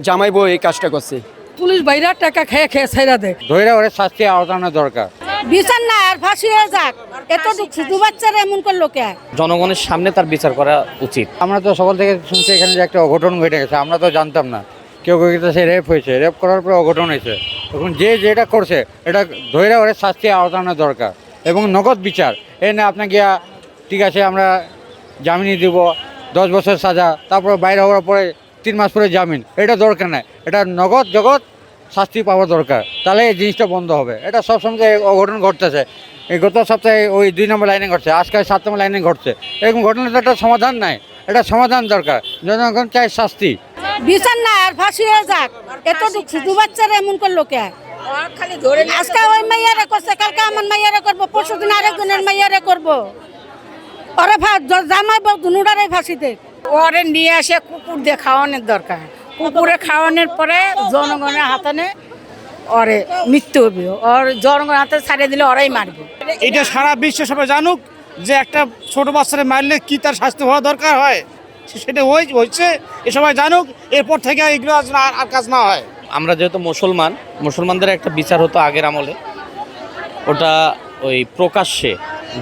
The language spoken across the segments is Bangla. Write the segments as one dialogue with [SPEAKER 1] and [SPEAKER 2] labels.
[SPEAKER 1] জামাই বউ এই কাজটা করছে।
[SPEAKER 2] পুলিশ বাইরা টাকা খেয়ে খেয়ে ছাইরা দেয়।
[SPEAKER 3] ধৈর্য ওরে শাস্তি আওতানো দরকার।
[SPEAKER 4] বিচার না আর ফাঁসি হয়ে যাক, এত ছোট বাচ্চারা এমন করলো কে?
[SPEAKER 5] জনগণের সামনে তার বিচার করা উচিত।
[SPEAKER 3] আমরা তো সকাল থেকে শুনছি এখানে যে একটা অঘটন ঘটে গেছে, আমরা তো জানতাম না। কেউ কেউ সে রেপ হয়েছে, রেপ করার পরে অঘটন হয়েছে। এখন যে যেটা করছে এটা ধৈর্য ওরে শাস্তি আওতানো দরকার এবং নগদ বিচার। এ না আপনাকে গিয়া ঠিক আছে আমরা জামিনি দিব 10 বছর সাজা, তারপরে বাইরে হওয়ার পরে 3 মাস পরে জামিন, এটা দরকার নাই। এটা নগদ জগৎ শাস্তি পাওয়া দরকার, তাহলে এই জিনিসটা বন্ধ হবে। এটা সবসময় যে অঘটন ঘটতেছে, এই গত সপ্তাহে ওই 2 নম্বর লাইনে ঘটছে, আজকে 7 নম্বর লাইনে ঘটছে। এরকম ঘটনার তো একটা সমাধান নাই, এটা সমাধান দরকার। জনগণ চাই শাস্তি।
[SPEAKER 4] বিচার না আর ফাঁসি হয়ে যাক, এত ছোট বাচ্চারা এমন করলো কে? আজকে ওই মাইয়ারা করছে, কালকে আমার মাইয়ারা করবো, পরশুদিন আরেকজনের মাইয়ারা করবো। ওরা জামাই বউ দুনুরারাই ফাঁসি দেয়।
[SPEAKER 6] ওরে নিয়ে এসে কুকুর দিয়ে খাওয়ানোর দরকার। কুকুরে খাওয়ানোর পরে জনগণের হাতে ওরে মৃত্যু হবে, ওর জনগণের হাতে ছাড়িয়ে দিলে ওরাই মারবে।
[SPEAKER 7] এটা সারা বিশ্ব সবাই জানুক যে একটা ছোট বাচ্চারা মারলে কি তার শাস্তি হওয়া দরকার হয়, সেটা হয়েছে। এ সবাই জানুক, এরপর থেকে এগুলো আর কাজ না হয়।
[SPEAKER 5] আমরা যেহেতু মুসলমানদের একটা বিচার হতো আগের আমলে, ওটা ওই প্রকাশ্যে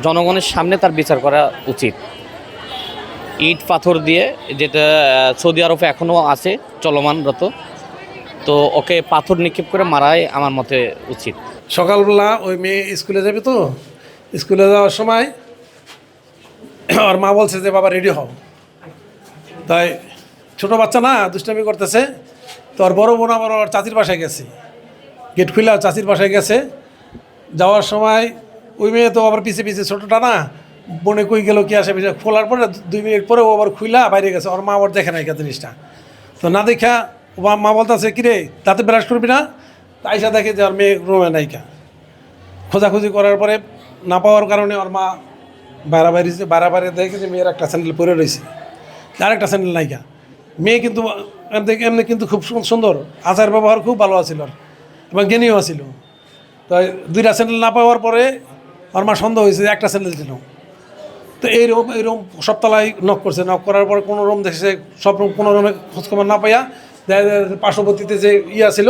[SPEAKER 5] জনগণের সামনে তার বিচার করা উচিত। ইট পাথর দিয়ে, যেটা সৌদি আরবে এখনও আছে চলমানরত, তো ওকে পাথর নিক্ষেপ করে মারাই আমার মতে উচিত।
[SPEAKER 8] সকালবেলা ওই মেয়ে স্কুলে যাবে, তো স্কুলে যাওয়ার সময় ওর মা বলছে যে বাবা রেডি হও। তাই ছোটো বাচ্চা না, দুষ্টামি করতেছে। তো ওর বড় বোন আবার ওর চাচির বাসায় গেছে, গেট খুলে চাচির বাসায় গেছে। যাওয়ার সময় ওই মেয়ে তো আবার পিছিয়ে পিছিয়ে ছোটোটা না, বনে কই গেল কি আসে, খোলার পরে 2 মিনিট পরে ও আবার খুইলা বাইরে গেছে। ওর মা আবার দেখে নাই জিনিসটা, তো না দেখা মা বলতেছে কিরে তাতে ব্রাশ করবি না? আইসা দেখে যে ওর মেয়ে রুমে নাইকা। খোঁজাখুঁজি করার পরে না পাওয়ার কারণে ওর মা বাড়াবাড়ি দেখে যে মেয়ের একটা স্যান্ডেল পরে রয়েছে, আর একটা স্যান্ডেল নাইকা। মেয়ে কিন্তু এমনি কিন্তু খুব সুন্দর, আচার ব্যবহার খুব ভালো আছিল এবং জ্ঞানীও আছিল। তো 2টা স্যান্ডেল না পাওয়ার পরে ওর মা সন্দেহ হয়েছে যে একটা স্যান্ডেল ছিল। তো এইরকম সবতলায় নক করছে, নক করার পর কোনো রুম দেখেছে, সব রুম কোনো রুমে খোঁজখবর না পাইয়া পার্শ্ববর্তীতে যে ছিল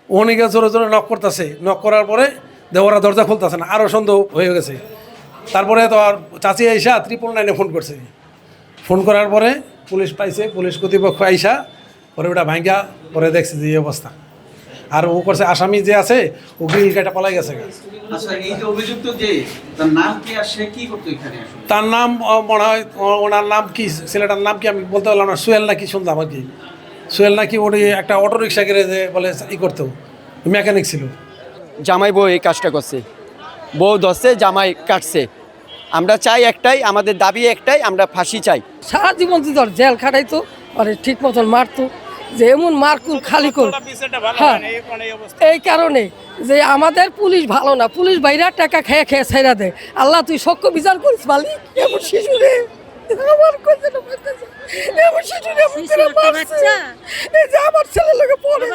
[SPEAKER 8] ওখানে গিয়ে জোরে জোরে নক করতেছে। নক করার পরে ওরা দরজা খুলতেছে না, আরও সন্দেহ হয়ে গেছে। তারপরে তো আর চাচি আইসা 999 ফোন করছে। ফোন করার পরে পুলিশ পাইছে, পুলিশ কর্তৃপক্ষ আইসা পরে ওটা ভাঙ্গা পরে দেখছে যে এই অবস্থা। আর ও করছে আসামি যে আছে ও গ্রিল কেটে পালাই গেছে। তার নাম মনে হয়, ওনার নাম কি, ছেলেটার নাম কি আমি বলতে পারলাম না, সোহেল নাকি শুনলাম আর কি। সোহেল নাকি ওই একটা অটো রিক্সা গ্যারেজে বলে করতো, মেকানিক ছিল।
[SPEAKER 1] জামাই বউ এই কাজটা করছে, বউ ধরছে, জামাই কাটছে। আমরা চাই একটাই, আমাদের দাবি একটাই, আমরা ফাঁসি চাই।
[SPEAKER 2] সারা জীবন যদি ওর জেল খাটাইতো, আরে ঠিক মতন মারতো, যে এমন মারকুল খালি কর। হ্যাঁ, এই কারণে যে আমাদের পুলিশ ভালো না, পুলিশ বাইরা টাকা খেয়ে খেয়ে ছাইরা দেয়। আল্লাহ তুই সক্য বিচার করিস মালিক। এমন শিশু রে আমার কথা না, এমন শিশু রে আমার ছেলে লোকে পড়ে।